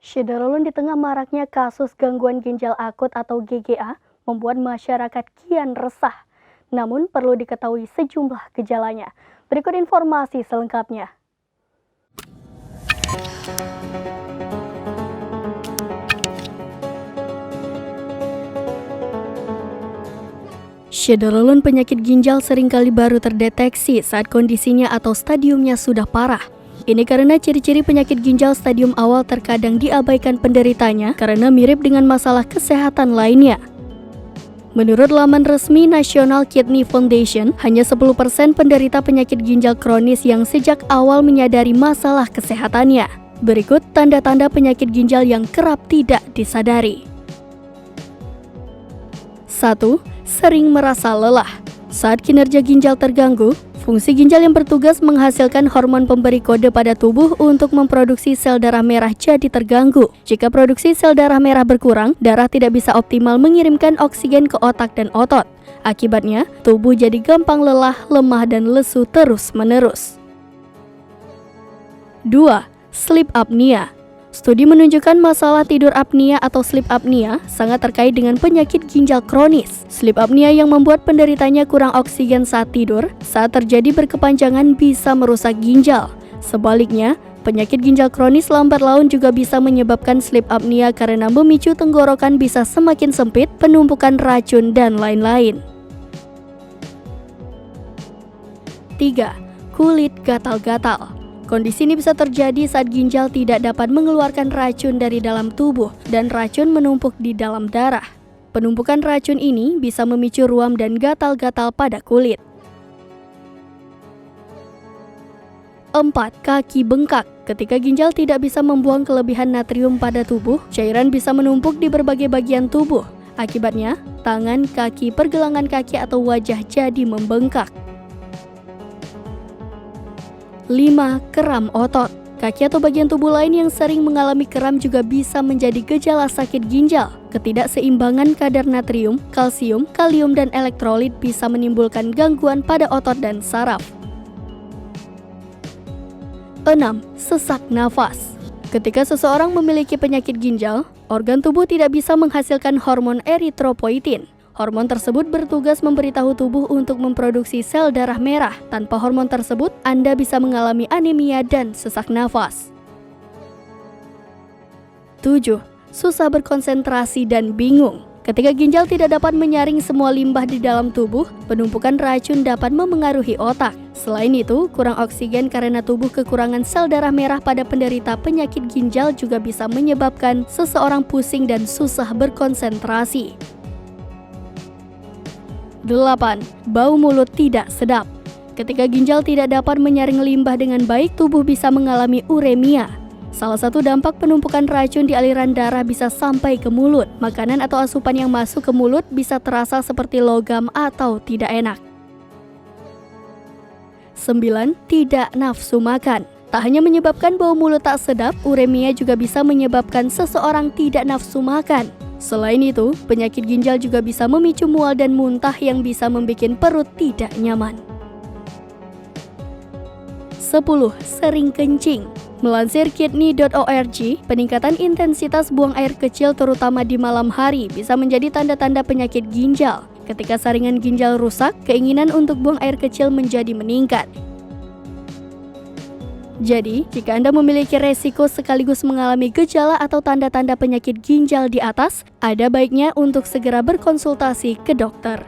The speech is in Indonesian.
Syederulun di tengah maraknya kasus gangguan ginjal akut atau GGA membuat masyarakat kian resah. Namun perlu diketahui sejumlah gejalanya. Berikut informasi selengkapnya. Syederulun penyakit ginjal seringkali baru terdeteksi saat kondisinya atau stadiumnya sudah parah. Ini karena ciri-ciri penyakit ginjal stadium awal terkadang diabaikan penderitanya karena mirip dengan masalah kesehatan lainnya. Menurut laman resmi National Kidney Foundation, hanya 10% penderita penyakit ginjal kronis yang sejak awal menyadari masalah kesehatannya. Berikut tanda-tanda penyakit ginjal yang kerap tidak disadari. 1. Sering merasa lelah. Saat kinerja ginjal terganggu, fungsi ginjal yang bertugas menghasilkan hormon pemberi kode pada tubuh untuk memproduksi sel darah merah jadi terganggu. Jika produksi sel darah merah berkurang, darah tidak bisa optimal mengirimkan oksigen ke otak dan otot. Akibatnya, tubuh jadi gampang lelah, lemah, dan lesu terus-menerus. 2. Sleep apnea. Studi menunjukkan masalah tidur apnea atau sleep apnea sangat terkait dengan penyakit ginjal kronis. Sleep apnea yang membuat penderitanya kurang oksigen saat tidur, saat terjadi berkepanjangan bisa merusak ginjal. Sebaliknya, penyakit ginjal kronis lambat laun juga bisa menyebabkan sleep apnea karena memicu tenggorokan bisa semakin sempit, penumpukan racun, dan lain-lain. 3. Kulit gatal-gatal. Kondisi ini bisa terjadi saat ginjal tidak dapat mengeluarkan racun dari dalam tubuh dan racun menumpuk di dalam darah. Penumpukan racun ini bisa memicu ruam dan gatal-gatal pada kulit. 4. Kaki bengkak. Ketika ginjal tidak bisa membuang kelebihan natrium pada tubuh, cairan bisa menumpuk di berbagai bagian tubuh. Akibatnya, tangan, kaki, pergelangan kaki atau wajah jadi membengkak. 5. Kram otot. Kaki atau bagian tubuh lain yang sering mengalami kram juga bisa menjadi gejala sakit ginjal. Ketidakseimbangan kadar natrium, kalsium, kalium, dan elektrolit bisa menimbulkan gangguan pada otot dan saraf. 6. Sesak nafas. Ketika seseorang memiliki penyakit ginjal, organ tubuh tidak bisa menghasilkan hormon eritropoietin. Hormon tersebut bertugas memberitahu tubuh untuk memproduksi sel darah merah. Tanpa hormon tersebut, Anda bisa mengalami anemia dan sesak nafas. 7. Susah berkonsentrasi dan bingung. Ketika ginjal tidak dapat menyaring semua limbah di dalam tubuh, penumpukan racun dapat memengaruhi otak. Selain itu, kurang oksigen karena tubuh kekurangan sel darah merah pada penderita penyakit ginjal juga bisa menyebabkan seseorang pusing dan susah berkonsentrasi. 8. Bau mulut tidak sedap. Ketika ginjal tidak dapat menyaring limbah dengan baik, tubuh bisa mengalami uremia. Salah satu dampak penumpukan racun di aliran darah bisa sampai ke mulut. Makanan atau asupan yang masuk ke mulut bisa terasa seperti logam atau tidak enak. 9. Tidak nafsu makan. Tak hanya menyebabkan bau mulut tak sedap, uremia juga bisa menyebabkan seseorang tidak nafsu makan. Selain itu, penyakit ginjal juga bisa memicu mual dan muntah yang bisa membuat perut tidak nyaman. 10. Sering kencing. Melansir kidney.org, peningkatan intensitas buang air kecil terutama di malam hari bisa menjadi tanda-tanda penyakit ginjal. Ketika saringan ginjal rusak, keinginan untuk buang air kecil menjadi meningkat. Jadi, jika Anda memiliki resiko sekaligus mengalami gejala atau tanda-tanda penyakit ginjal di atas, ada baiknya untuk segera berkonsultasi ke dokter.